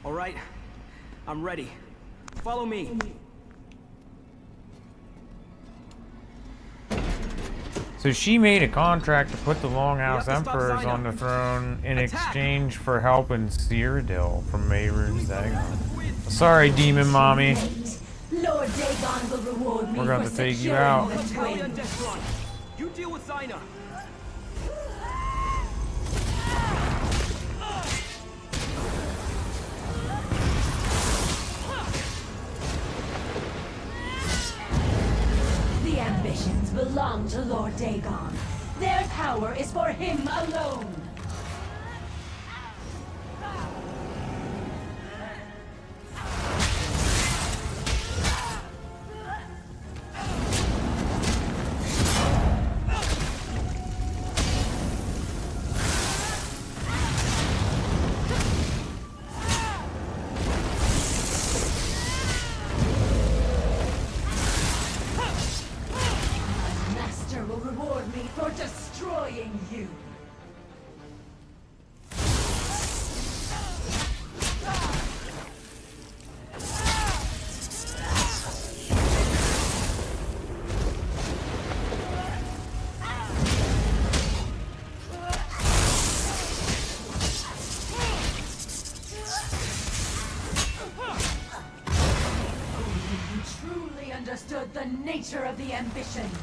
All right, I'm ready. Follow me. So she made a contract to put the Longhouse Emperors on the throne in exchange for helping Cyrodiil from Mayrune's Dagon. Sorry, Demon Mommy. Lord Dagon will reward me. We're going to take you out. You deal with Zyna. The ambitions belong to Lord Dagon. Their power is for him alone. Will reward me for destroying you. You truly understood the nature of the ambitions.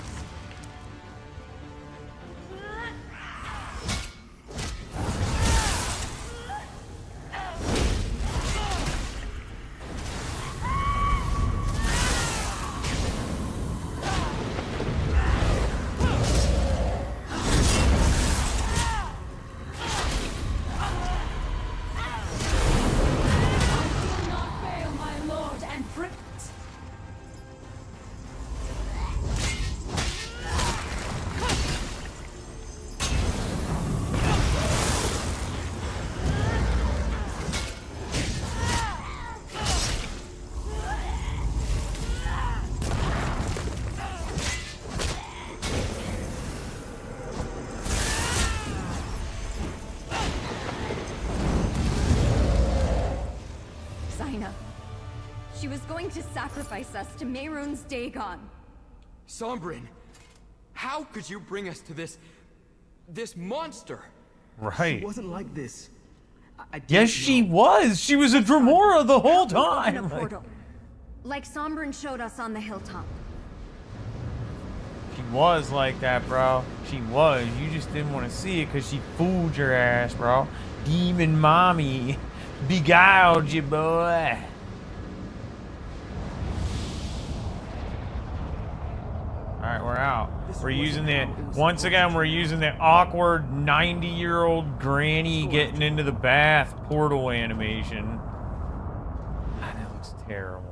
She was going to sacrifice us to Mayrune's Dagon. Sombrin, how could you bring us to this monster? Right. She wasn't like this. Yes, she was. She was a Dremora the whole time. In a portal, like Sombrin showed us on the hilltop. She was like that, bro. She was. You just didn't want to see it because she fooled your ass, bro. Demon Mommy beguiled you, boy. Alright, we're out. We're using once again, we're using the awkward 90-year-old granny getting into the bath portal animation. God, that looks terrible.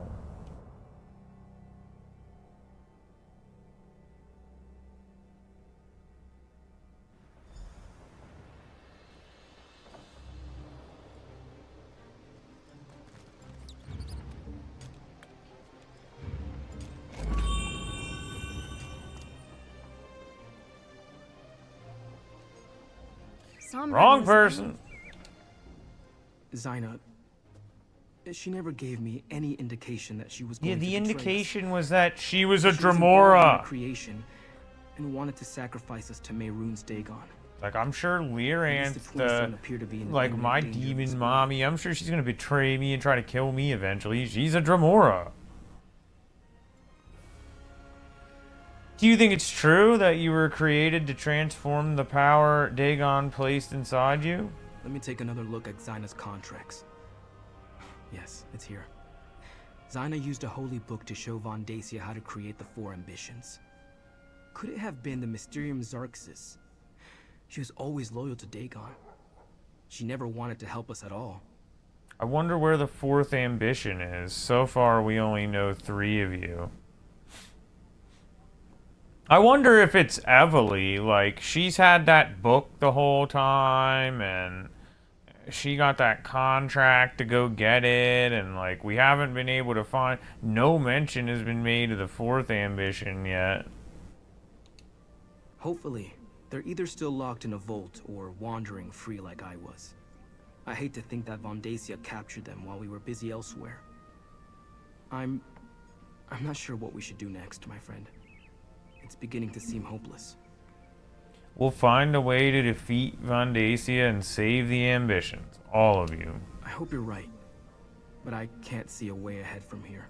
Wrong person. Zyna, she never gave me any indication that she was going to the betray indication us. was that she was a She was involved in Dremora. the creation and wanted to sacrifice us to Mayrune's Dagon. Like, I'm sure Lyranth, like imminent my danger of this demon world. mommy, I'm sure she's gonna betray me and try to kill me eventually. She's a Dremora. Do you think it's true that you were created to transform the power Dagon placed inside you? Let me take another look at Zyna's contracts. Yes, it's here. Zyna used a holy book to show Von Dacia how to create the 4 ambitions. Could it have been the Mysterium Xarxis? She was always loyal to Dagon. She never wanted to help us at all. I wonder where the 4th ambition is. So far, we only know 3 of you. I wonder if it's Evely. Like, she's had that book the whole time, and she got that contract to go get it, and, like, we haven't been able to find... No mention has been made of the 4th ambition yet. Hopefully, they're either still locked in a vault or wandering free like I was. I hate to think that Von Dacia captured them while we were busy elsewhere. I'm not sure what we should do next, my friend. It's beginning to seem hopeless. We'll find a way to defeat Von Dacia and save the ambitions. All of you. I hope you're right, but I can't see a way ahead from here.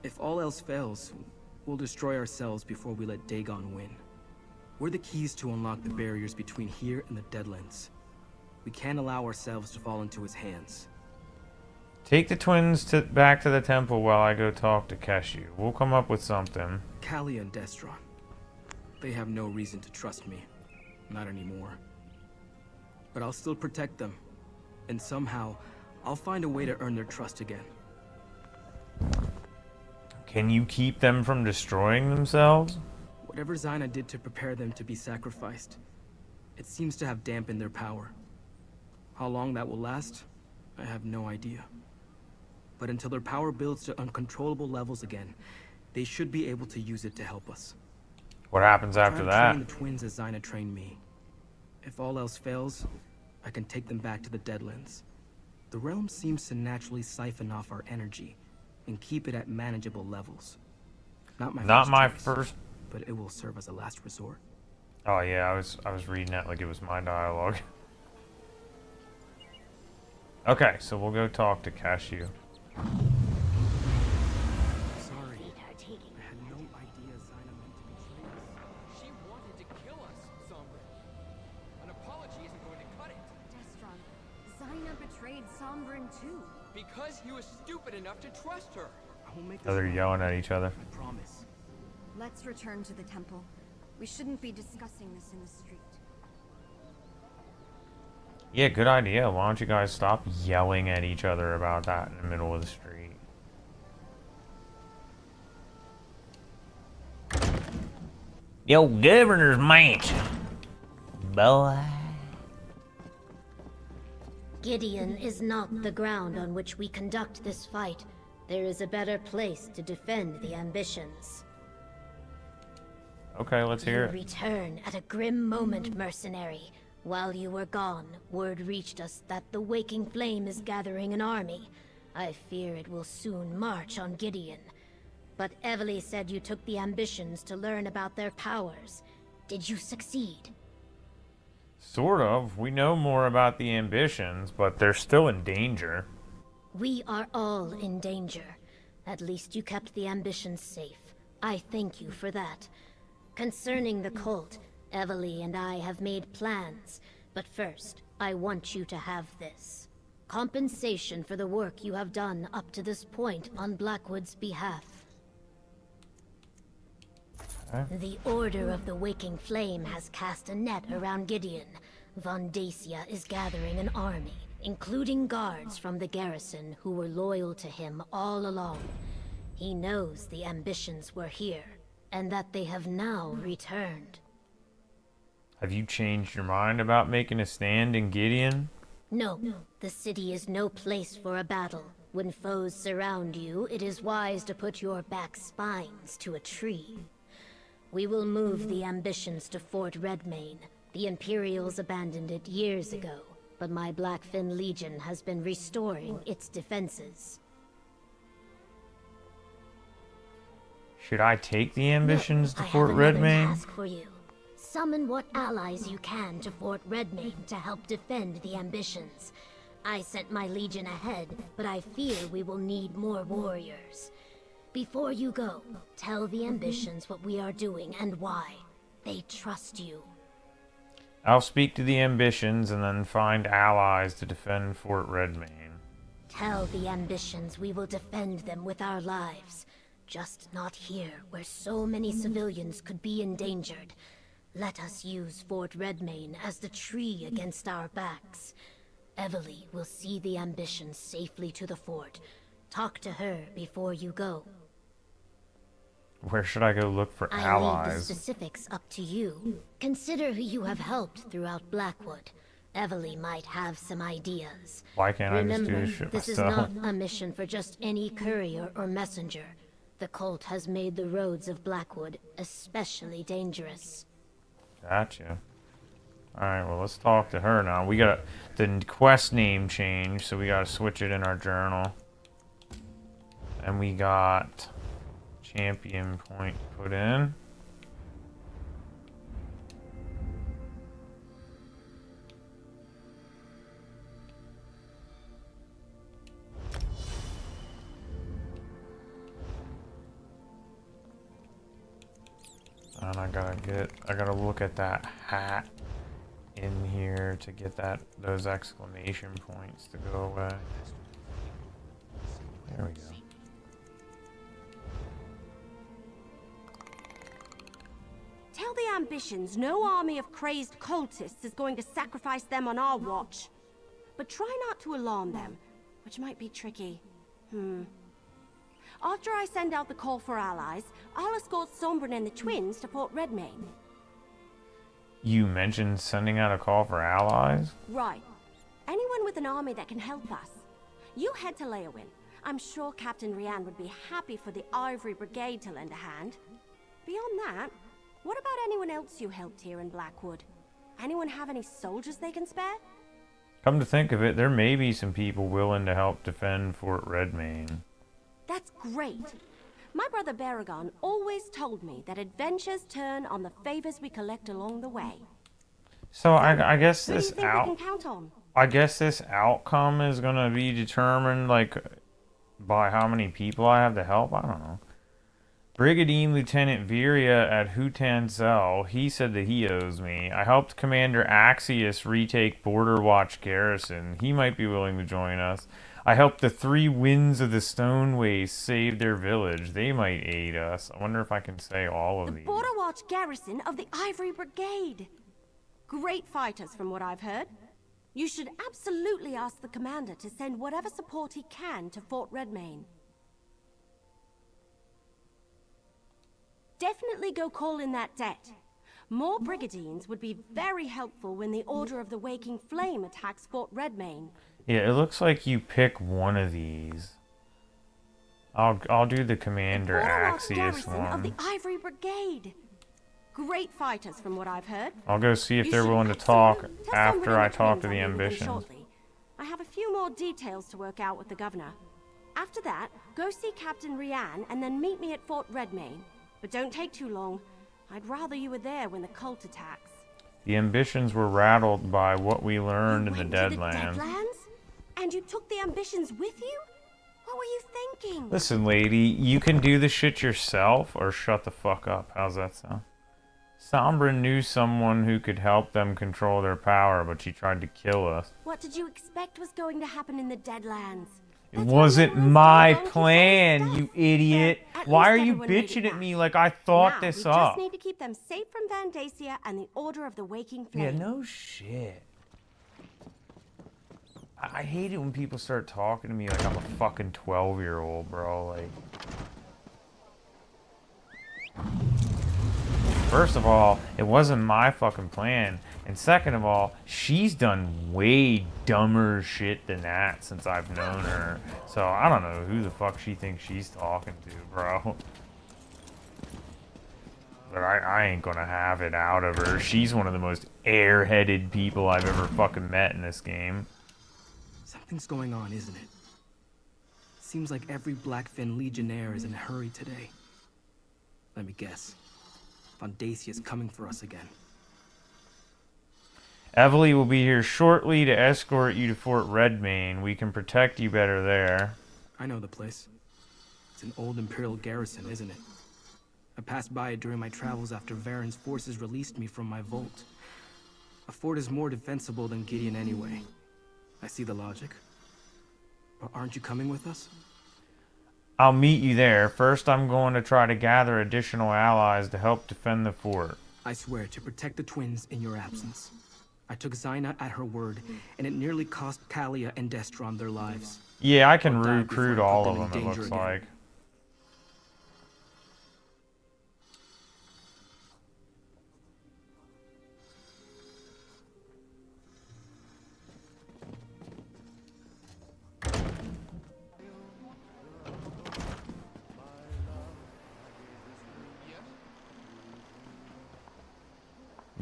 If all else fails, we'll destroy ourselves before we let Dagon win. We're the keys to unlock the barriers between here and the Deadlands. We can't allow ourselves to fall into his hands. Take the twins back to the temple while I go talk to Keshu. We'll come up with something. Callie and Destron. They have no reason to trust me. Not anymore. But I'll still protect them. And somehow, I'll find a way to earn their trust again. Can you keep them from destroying themselves? Whatever Zaina did to prepare them to be sacrificed, it seems to have dampened their power. How long that will last, I have no idea. But until their power builds to uncontrollable levels again, they should be able to use it to help us. What happens after that? Train the twins as Zaina trained me. If all else fails, I can take them back to the Deadlands. The realm seems to naturally siphon off our energy and keep it at manageable levels. Not my first, but it will serve as a last resort. Oh yeah, I was reading that like it was my dialogue. Okay, so we'll go talk to Cashew. Sorry, I had no idea Zaina meant to betray us. She wanted to kill us, Sombra. An apology isn't going to cut it. Destron, Zaina betrayed Sombrin too. Because he was stupid enough to trust her. I will make Oh, they're this yelling at each other. I promise. Let's return to the temple. We shouldn't be discussing this in the street. Yeah, good idea. Why don't you guys stop yelling at each other about that in the middle of the street? Yo, governor's mansion. Boy. Gideon is not the ground on which we conduct this fight. There is a better place to defend the ambitions. Okay, let's hear You it. return at a grim moment, mercenary. While you were gone, word reached us that the Waking Flame is gathering an army. I fear it will soon march on Gideon. But Evely said you took the ambitions to learn about their powers. Did you succeed? Sort of. We know more about the ambitions, but they're still in danger. We are all in danger. At least you kept the ambitions safe. I thank you for that. Concerning the cult, Evely and I have made plans, but first, I want you to have this. Compensation for the work you have done up to this point on Blackwood's behalf. Okay. The Order of the Waking Flame has cast a net around Gideon. Von Dacia is gathering an army, including guards from the garrison who were loyal to him all along. He knows the ambitions were here, and that they have now returned. Have you changed your mind about making a stand in Gideon? No, the city is no place for a battle. When foes surround you, it is wise to put your back spines to a tree. We will move the ambitions to Fort Redmane. The Imperials abandoned it years ago, but my Blackfin Legion has been restoring its defenses. Should I take the ambitions to I Fort have another Redmane? task for you. Summon what allies you can to Fort Redmane to help defend the ambitions. I sent my legion ahead, but I fear we will need more warriors. Before you go, tell the ambitions what we are doing and why. They trust you. I'll speak to the ambitions and then find allies to defend Fort Redmane. Tell the ambitions we will defend them with our lives. Just not here, where so many civilians could be endangered. Let us use Fort Redmane as the tree against our backs. Evely will see the ambitions safely to the fort. Talk to her before you go. Where should I go look for I leave the allies? specifics up to you. Consider who you have helped throughout Blackwood. Evely might have some ideas. Why can't I just do Remember, this shit this myself? is not a mission for just any courier or messenger. The cult has made the roads of Blackwood especially dangerous. Gotcha. Alright, well, let's talk to her now. We got the quest name change, so we gotta switch it in our journal. And we got champion point put in. And I gotta look at that hat in here to get those exclamation points to go away. There we go. Tell the ambitions no army of crazed cultists is going to sacrifice them on our watch. But try not to alarm them, which might be tricky. After I send out the call for allies, I'll escort Sombrin and the twins to Fort Redmayne. You mentioned sending out a call for allies? Right. Anyone with an army that can help us. You head to Leowin. I'm sure Captain Rian would be happy for the Ivory Brigade to lend a hand. Beyond that, what about anyone else you helped here in Blackwood? Anyone have any soldiers they can spare? Come to think of it, there may be some people willing to help defend Fort Redmayne. That's great. My brother Baragon always told me that adventures turn on the favors we collect along the way. So I guess Who do you this think we can count on? I guess this outcome is gonna be determined like by how many people I have to help. I don't know. Brigadier Lieutenant Viria at Hutanzel, he said that he owes me. I helped Commander Axius retake Border Watch Garrison. He might be willing to join us. I helped the 3 Winds of the Stone Waste save their village. They might aid us. I wonder if I can say all of these. The Border Watch Garrison of the Ivory Brigade. Great fighters from what I've heard. You should absolutely ask the commander to send whatever support he can to Fort Redmayne. Definitely go call in that debt. More brigandines would be very helpful when the Order of the Waking Flame attacks Fort Redmayne. Yeah, it looks like you pick one of these. I'll do the Commander Axius one. Of the one. Ivory Brigade. Great fighters from what I've heard. I'll go see if You they're should willing to talk absolutely tell after somebody I in the talk to twins the I'll meet with them ambitions. shortly. I have a few more details to work out with the governor. After that, go see Captain Rian and then meet me at Fort Redmayne. But don't take too long. I'd rather you were there when the cult attacks. The ambitions were rattled by what we learned in You the went to Deadlands. Deadlands? And you took the ambitions with you? What were you thinking? Listen, lady, you can do the shit yourself or shut the fuck up. How's that sound? Sombra knew someone who could help them control their power, but she tried to kill us. What did you expect was going to happen in the Deadlands? It That's wasn't why everyone's my going on plan, to say you stuff. idiot. But at Why are least you everyone made it bitching at back. me like I thought Now, this we up? just need to keep them safe from Vandacia and the Order of the Waking Flame. Yeah, no shit. I hate it when people start talking to me like I'm a fucking 12-year-old, bro. Like, first of all, it wasn't my fucking plan. And second of all, she's done way dumber shit than that since I've known her. So I don't know who the fuck she thinks she's talking to, bro. But I ain't gonna have it out of her. She's one of the most airheaded people I've ever fucking met in this game. Something's going on, isn't it? Seems like every Blackfin Legionnaire is in a hurry today. Let me guess. Vandacia's coming for us again. Evely will be here shortly to escort you to Fort Redmayne. We can protect you better there. I know the place. It's an old Imperial garrison, isn't it? I passed by it during my travels after Varen's forces released me from my vault. A fort is more defensible than Gideon anyway. I see the logic. But aren't you coming with us? I'll meet you there. First, I'm going to try to gather additional allies to help defend the fort. I swear to protect the twins in your absence. I took Zaina at her word, and it nearly cost Kalia and Destron their lives. Yeah, I can I'll die recruit before I all put of them in them, it danger looks again. like.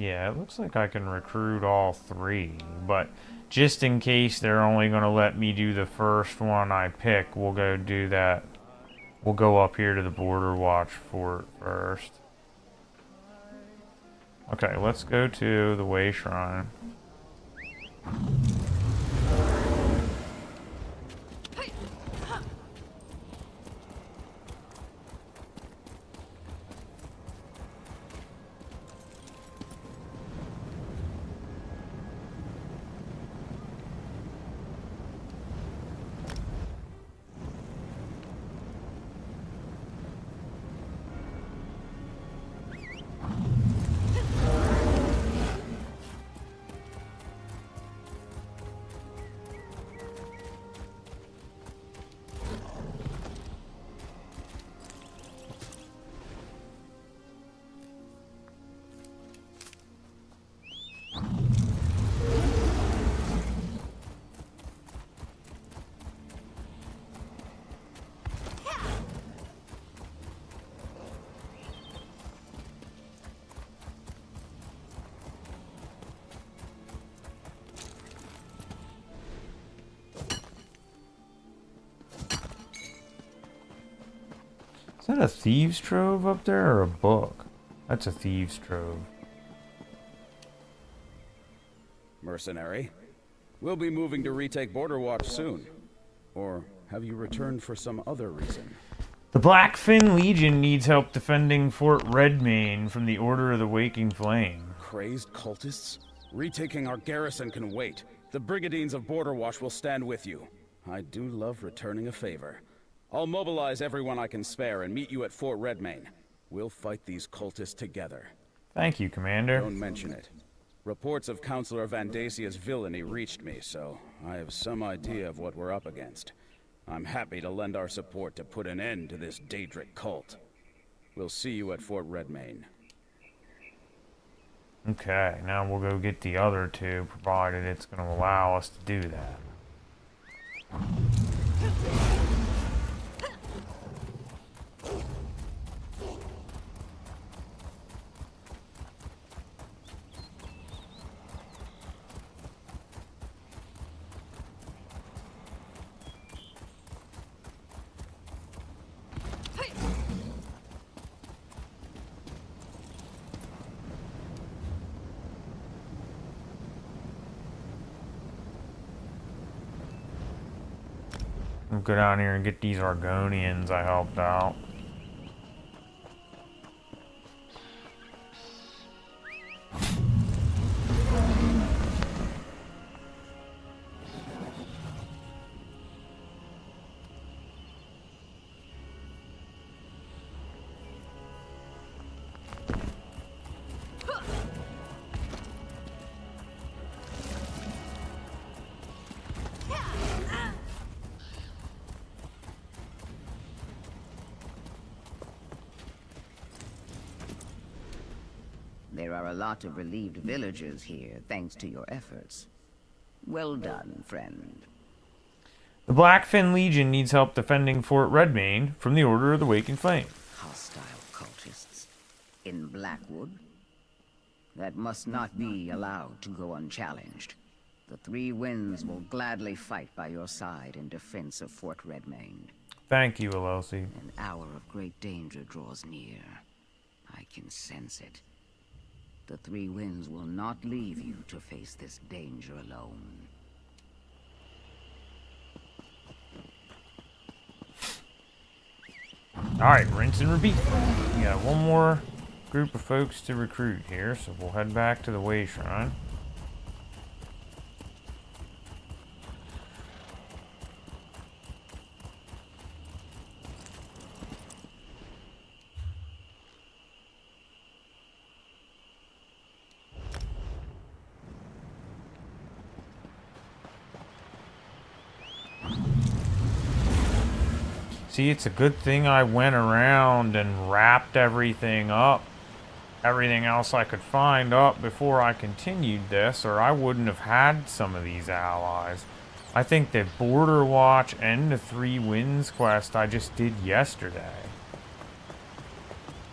Yeah, it looks like I can recruit all 3, but just in case they're only going to let me do the first one I pick, we'll go do that. We'll go up here to the Border Watch Fort first. Okay, let's go to the Way Shrine. Is that a thieves' trove up there or a book? That's a thieves' trove. Mercenary, we'll be moving to retake Border Watch soon. Or have you returned for some other reason? The Blackfin Legion needs help defending Fort Redmain from the Order of the Waking Flame. Crazed cultists? Retaking our garrison can wait. The Brigadines of Border Watch will stand with you. I do love returning a favor. I'll mobilize everyone I can spare and meet you at Fort Redmain. We'll fight these cultists together. Thank you, Commander. Don't mention it. Reports of Councillor Vandasia's villainy reached me, so I have some idea of what we're up against. I'm happy to lend our support to put an end to this Daedric cult. We'll see you at Fort Redmain. Okay, now we'll go get the other 2, provided it's going to allow us to do that. We'll go down here and get these Argonians I helped out. There are a lot of relieved villagers here, thanks to your efforts. Well done, friend. The Blackfin Legion needs help defending Fort Redmain from the Order of the Waking Flame. Hostile cultists. In Blackwood? That must not be allowed to go unchallenged. The Three Winds will gladly fight by your side in defense of Fort Redmain. Thank you, Elsie. An hour of great danger draws near. I can sense it. The Three Winds will not leave you to face this danger alone. Alright, rinse and repeat. We got one more group of folks to recruit here, so we'll head back to the Way Shrine. See, it's a good thing I went around and wrapped everything up, everything else I could find up before I continued this, or I wouldn't have had some of these allies. I think the Border Watch and the Three Winds quest I just did yesterday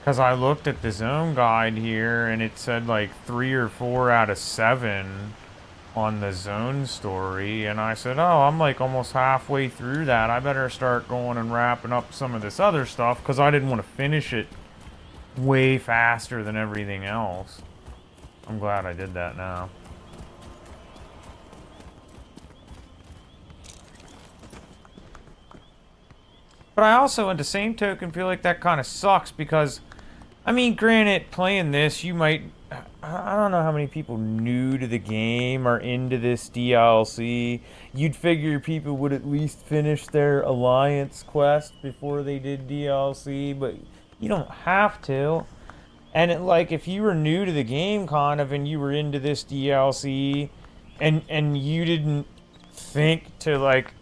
Because I looked at the zone guide here, and it said like 3 or 4 out of 7 on the zone story, and I said, oh, I'm like almost halfway through that. I better start going and wrapping up some of this other stuff, because I didn't want to finish it way faster than everything else. I'm glad I did that now. But I also, at the same token, feel like that kind of sucks because, I mean, granted, playing this, you might... I don't know how many people new to the game are into this DLC. You'd figure people would at least finish their Alliance quest before they did DLC, but you don't have to. And like, if you were new to the game, kind of, and you were into this DLC, and you didn't think to, like,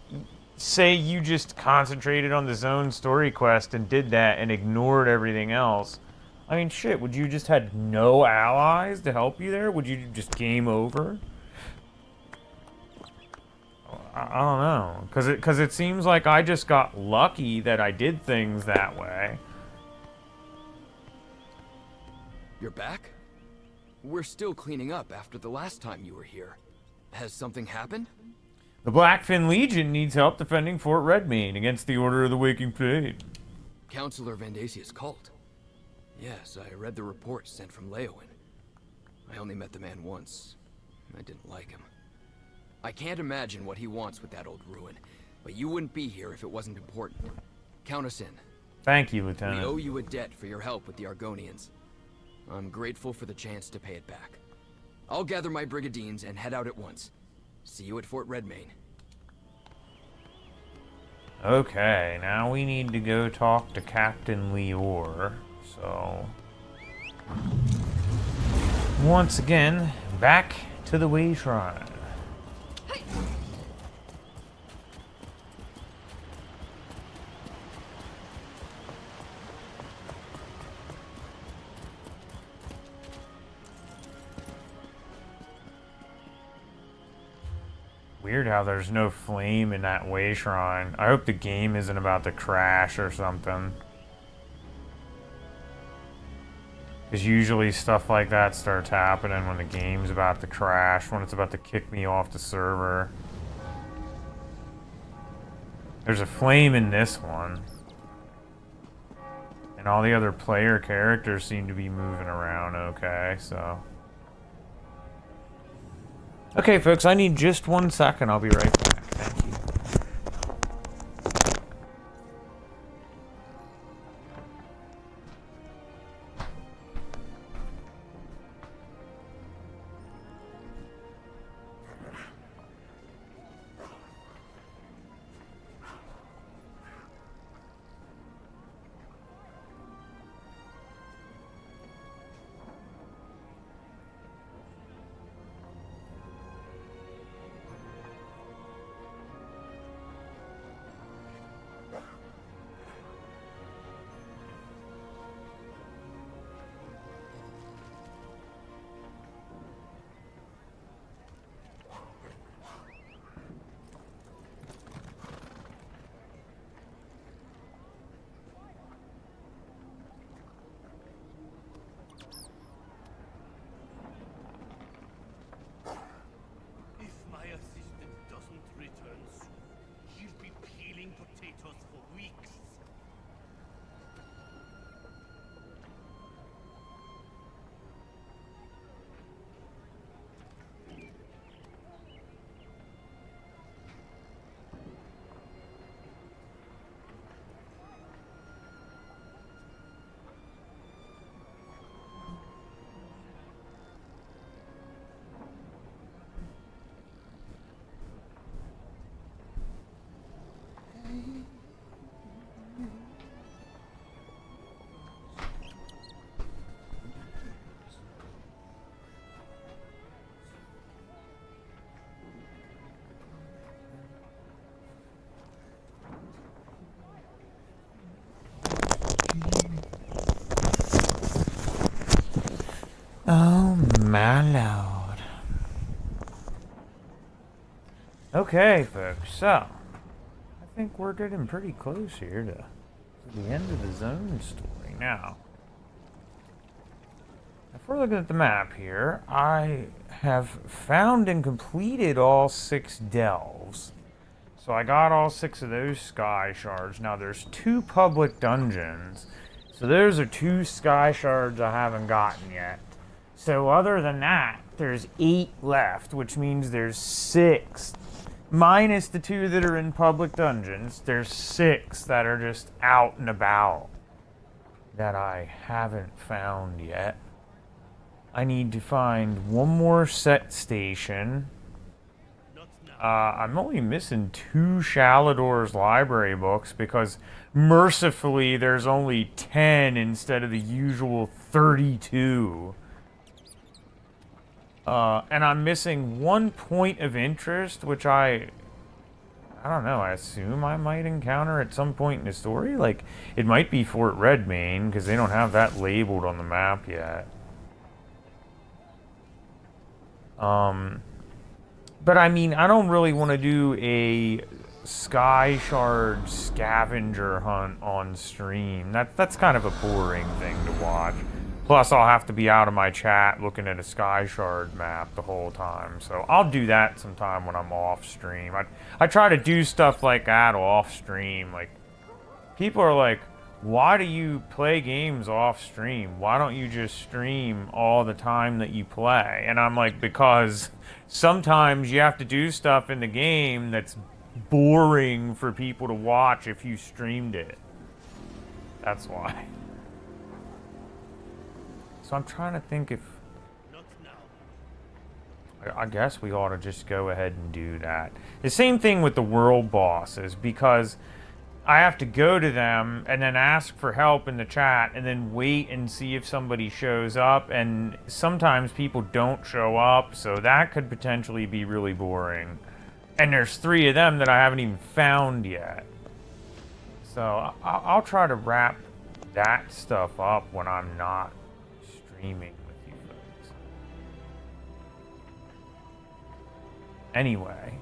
say you just concentrated on the zone story quest and did that and ignored everything else. I mean, shit, would you just had no allies to help you there? Would you just game over? I don't know. Because it seems like I just got lucky that I did things that way. You're back? We're still cleaning up after the last time you were here. Has something happened? The Blackfin Legion needs help defending Fort Redmayne against the Order of the Waking Fade. Counselor Vandasia's cult. Yes, I read the report sent from Leowin. I only met the man once. I didn't like him. I can't imagine what he wants with that old ruin, but you wouldn't be here if it wasn't important. Count us in. Thank you, Lieutenant. We owe you a debt for your help with the Argonians. I'm grateful for the chance to pay it back. I'll gather my brigandines and head out at once. See you at Fort Redmayne. Okay, now we need to go talk to Captain Leor. So, once again, back to the Way Shrine. Weird how there's no flame in that Way Shrine. I hope the game isn't about to crash or something. Because usually stuff like that starts happening when the game's about to crash, when it's about to kick me off the server. There's a flame in this one. And all the other player characters seem to be moving around okay, so... Okay, folks, I need just 1 second. I'll be right back. Thank you. Oh, my lord. Okay, folks, so I think we're getting pretty close here to the end of the zone story. Now, before looking at the map here, I have found and completed all 6 delves. So I got all 6 of those sky shards. Now there's 2 public dungeons. So those are 2 sky shards I haven't gotten yet. So other than that, there's 8 left, which means there's 6. Minus the 2 that are in public dungeons, there's 6 that are just out and about that I haven't found yet. I need to find one more set station. I'm only missing 2 Shalador's library books because mercifully there's only 10 instead of the usual 32. And I'm missing 1 point of interest, which I don't know, I assume I might encounter at some point in the story. Like, it might be Fort Redmain, because they don't have that labeled on the map yet. But I mean, I don't really want to do a Sky Shard scavenger hunt on stream. That's kind of a boring thing to watch. Plus, I'll have to be out of my chat looking at a Sky Shard map the whole time. So I'll do that sometime when I'm off stream. I try to do stuff like that off stream. Like, people are like, why do you play games off stream? Why don't you just stream all the time that you play? And I'm like, because sometimes you have to do stuff in the game that's boring for people to watch if you streamed it. That's why. So I'm trying to think if... I guess we ought to just go ahead and do that. The same thing with the world bosses, because I have to go to them and then ask for help in the chat and then wait and see if somebody shows up, and sometimes people don't show up, so that could potentially be really boring. And there's 3 of them that I haven't even found yet. So I'll try to wrap that stuff up when I'm not streaming with you folks. Anyway,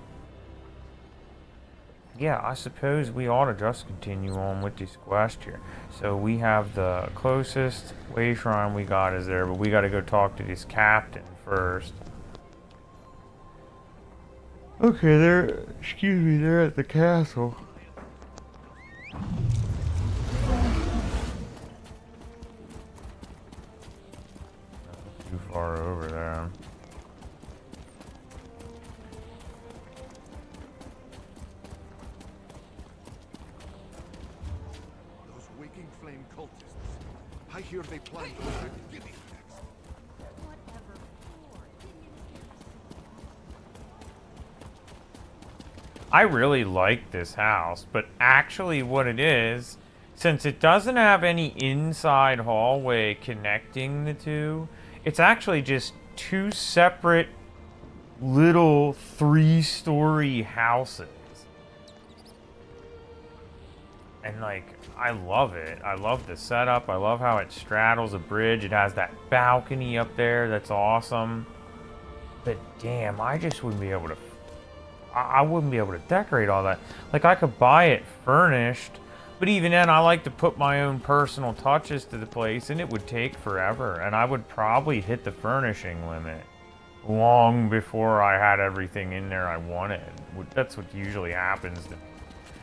yeah, I suppose we ought to just continue on with this quest here. So we have the closest way shrine we got is there, but we got to go talk to this captain first. Okay, they're at the castle. Too far over there. Those waking flame cultists. I hear they plan to attack Gideon next. I really like this house, but actually what it is, since it doesn't have any inside hallway connecting the two, it's actually just 2 separate little 3-story houses. And like, I love it. I love the setup. I love how it straddles a bridge. It has that balcony up there. That's awesome. But damn, I just wouldn't be able to... I wouldn't be able to decorate all that. Like, I could buy it furnished, but even then, I like to put my own personal touches to the place, and it would take forever. And I would probably hit the furnishing limit long before I had everything in there I wanted. That's what usually happens to me.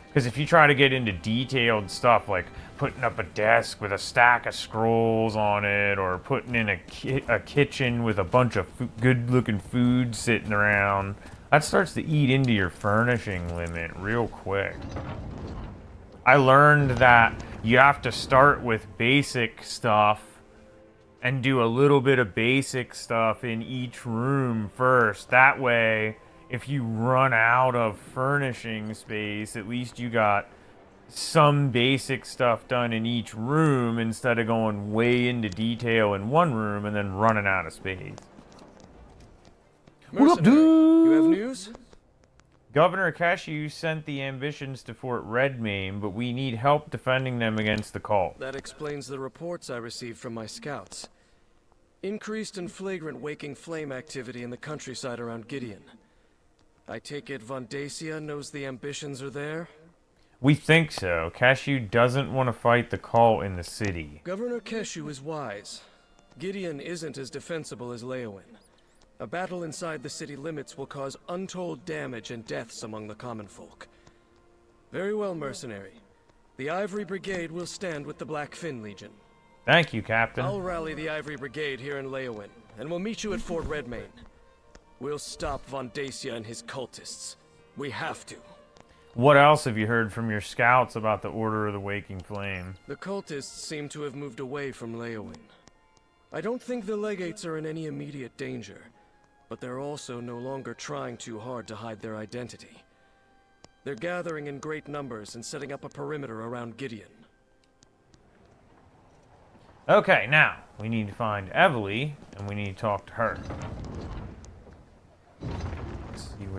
Because if you try to get into detailed stuff, like putting up a desk with a stack of scrolls on it, or putting in a kitchen with a bunch of good-looking food sitting around, that starts to eat into your furnishing limit real quick. I learned that you have to start with basic stuff and do a little bit of basic stuff in each room first. That way, if you run out of furnishing space, at least you got some basic stuff done in each room instead of going way into detail in one room and then running out of space. What up, dude? You have news? Governor Keshu sent the ambitions to Fort Redmain, but we need help defending them against the cult. That explains the reports I received from my scouts. Increased and flagrant waking flame activity in the countryside around Gideon. I take it Von Dacia knows the ambitions are there? We think so. Keshu doesn't want to fight the cult in the city. Governor Keshu is wise. Gideon isn't as defensible as Leowin. A battle inside the city limits will cause untold damage and deaths among the common folk. Very well, mercenary. The Ivory Brigade will stand with the Black Fin Legion. Thank you, Captain. I'll rally the Ivory Brigade here in Leowin, and we'll meet you at Fort Redmayne. We'll stop Von Dacia and his cultists. We have to. What else have you heard from your scouts about the Order of the Waking Flame? The cultists seem to have moved away from Leowin. I don't think the legates are in any immediate danger, but they're also no longer trying too hard to hide their identity. They're gathering in great numbers and setting up a perimeter around Gideon. Okay, now, we need to find Evely, and we need to talk to her.